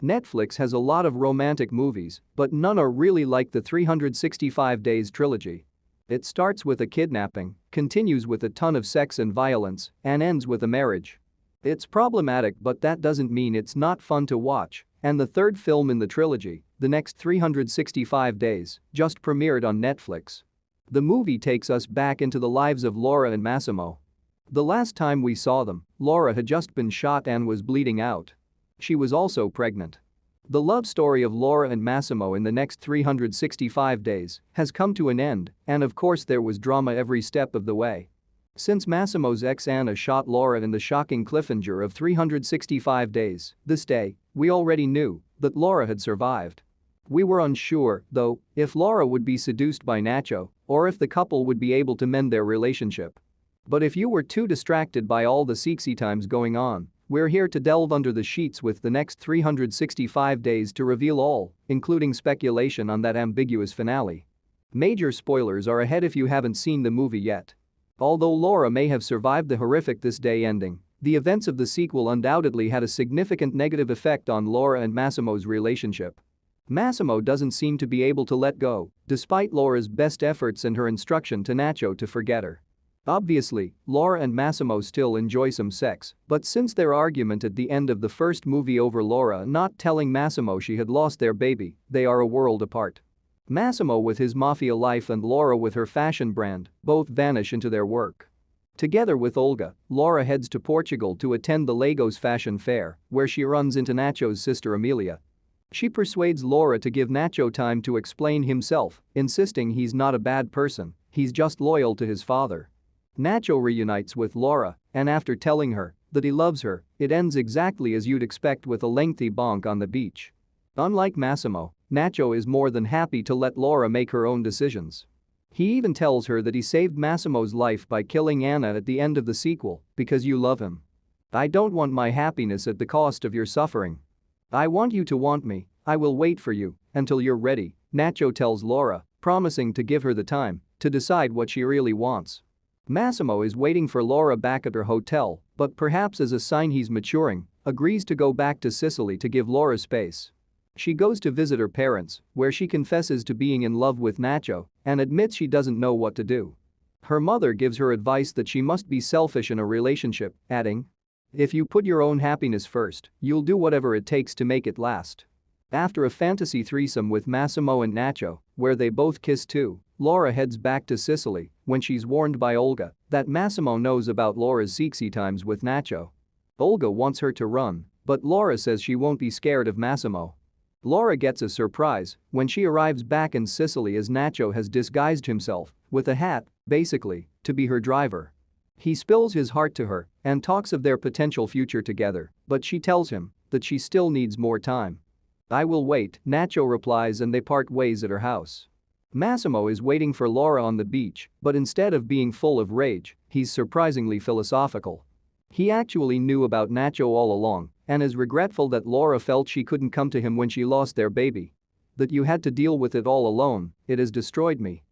Netflix has a lot of romantic movies, but none are really like the 365 Days trilogy. It starts with a kidnapping, continues with a ton of sex and violence, and ends with a marriage. It's problematic, but that doesn't mean it's not fun to watch, and the third film in the trilogy, The Next 365 Days, just premiered on Netflix. The movie takes us back into the lives of Laura and Massimo. The last time we saw them, Laura had just been shot and was bleeding out. She was also pregnant. The love story of Laura and Massimo in The Next 365 Days has come to an end, and of course there was drama every step of the way. Since Massimo's ex Anna shot Laura in the shocking cliffhanger of 365 Days, this day, we already knew that Laura had survived. We were unsure, though, if Laura would be seduced by Nacho or if the couple would be able to mend their relationship. But if you were too distracted by all the sexy times going on, we're here to delve under the sheets with The Next 365 Days to reveal all, including speculation on that ambiguous finale. Major spoilers are ahead if you haven't seen the movie yet. Although Laura may have survived the horrific This Day ending, the events of the sequel undoubtedly had a significant negative effect on Laura and Massimo's relationship. Massimo doesn't seem to be able to let go, despite Laura's best efforts and her instruction to Nacho to forget her. Obviously, Laura and Massimo still enjoy some sex, but since their argument at the end of the first movie over Laura not telling Massimo she had lost their baby, they are a world apart. Massimo with his mafia life and Laura with her fashion brand both vanish into their work. Together with Olga, Laura heads to Portugal to attend the Lagos Fashion Fair, where she runs into Nacho's sister Amelia. She persuades Laura to give Nacho time to explain himself, insisting he's not a bad person, he's just loyal to his father. Nacho reunites with Laura, and after telling her that he loves her, it ends exactly as you'd expect with a lengthy bonk on the beach. Unlike Massimo, Nacho is more than happy to let Laura make her own decisions. He even tells her that he saved Massimo's life by killing Anna at the end of the sequel because you love him. I don't want my happiness at the cost of your suffering. I want you to want me, I will wait for you until you're ready, Nacho tells Laura, promising to give her the time to decide what she really wants. Massimo is waiting for Laura back at her hotel, but perhaps as a sign he's maturing, agrees to go back to Sicily to give Laura space. She goes to visit her parents, where she confesses to being in love with Nacho and admits she doesn't know what to do. Her mother gives her advice that she must be selfish in a relationship, adding, "If you put your own happiness first, you'll do whatever it takes to make it last." After a fantasy threesome with Massimo and Nacho, where they both kiss too, Laura heads back to Sicily when she's warned by Olga that Massimo knows about Laura's sexy times with Nacho. Olga wants her to run, but Laura says she won't be scared of Massimo. Laura gets a surprise when she arrives back in Sicily as Nacho has disguised himself with a hat, basically, to be her driver. He spills his heart to her and talks of their potential future together, but she tells him that she still needs more time. "I will wait," Nacho replies, and they part ways at her house. Massimo is waiting for Laura on the beach, but instead of being full of rage, he's surprisingly philosophical. He actually knew about Nacho all along and is regretful that Laura felt she couldn't come to him when she lost their baby. "That you had to deal with it all alone, it has destroyed me.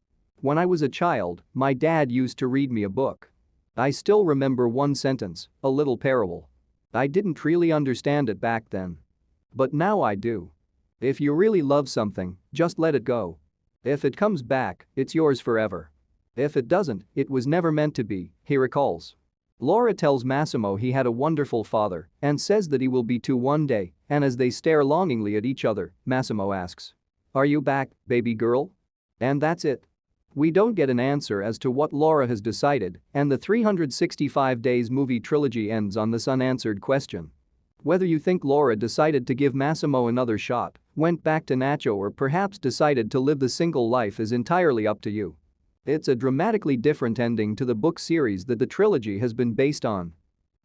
When I was a child, my dad used to read me a book. I still remember one sentence, a little parable. I didn't really understand it back then. But now I do. If you really love something, just let it go. If it comes back, it's yours forever. If it doesn't, it was never meant to be," he recalls. Laura tells Massimo he had a wonderful father and says that he will be too one day, and as they stare longingly at each other, Massimo asks, "Are you back, baby girl?" And that's it. We don't get an answer as to what Laura has decided, and the 365 Days movie trilogy ends on this unanswered question. Whether you think Laura decided to give Massimo another shot, went back to Nacho, or perhaps decided to live the single life is entirely up to you. It's a dramatically different ending to the book series that the trilogy has been based on.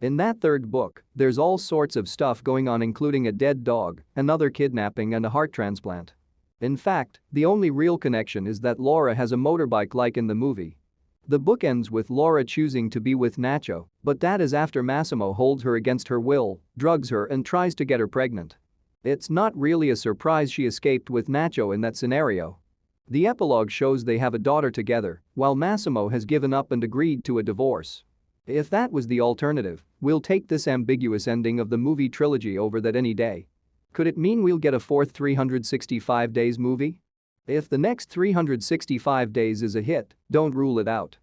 In that third book, there's all sorts of stuff going on, including a dead dog, another kidnapping, and a heart transplant. In fact, the only real connection is that Laura has a motorbike like in the movie. The book ends with Laura choosing to be with Nacho, but that is after Massimo holds her against her will, drugs her, and tries to get her pregnant. It's not really a surprise she escaped with Nacho in that scenario. The epilogue shows they have a daughter together, while Massimo has given up and agreed to a divorce. If that was the alternative, we'll take this ambiguous ending of the movie trilogy over that any day. Could it mean we'll get a fourth 365 Days movie? If the next 365 Days is a hit, don't rule it out.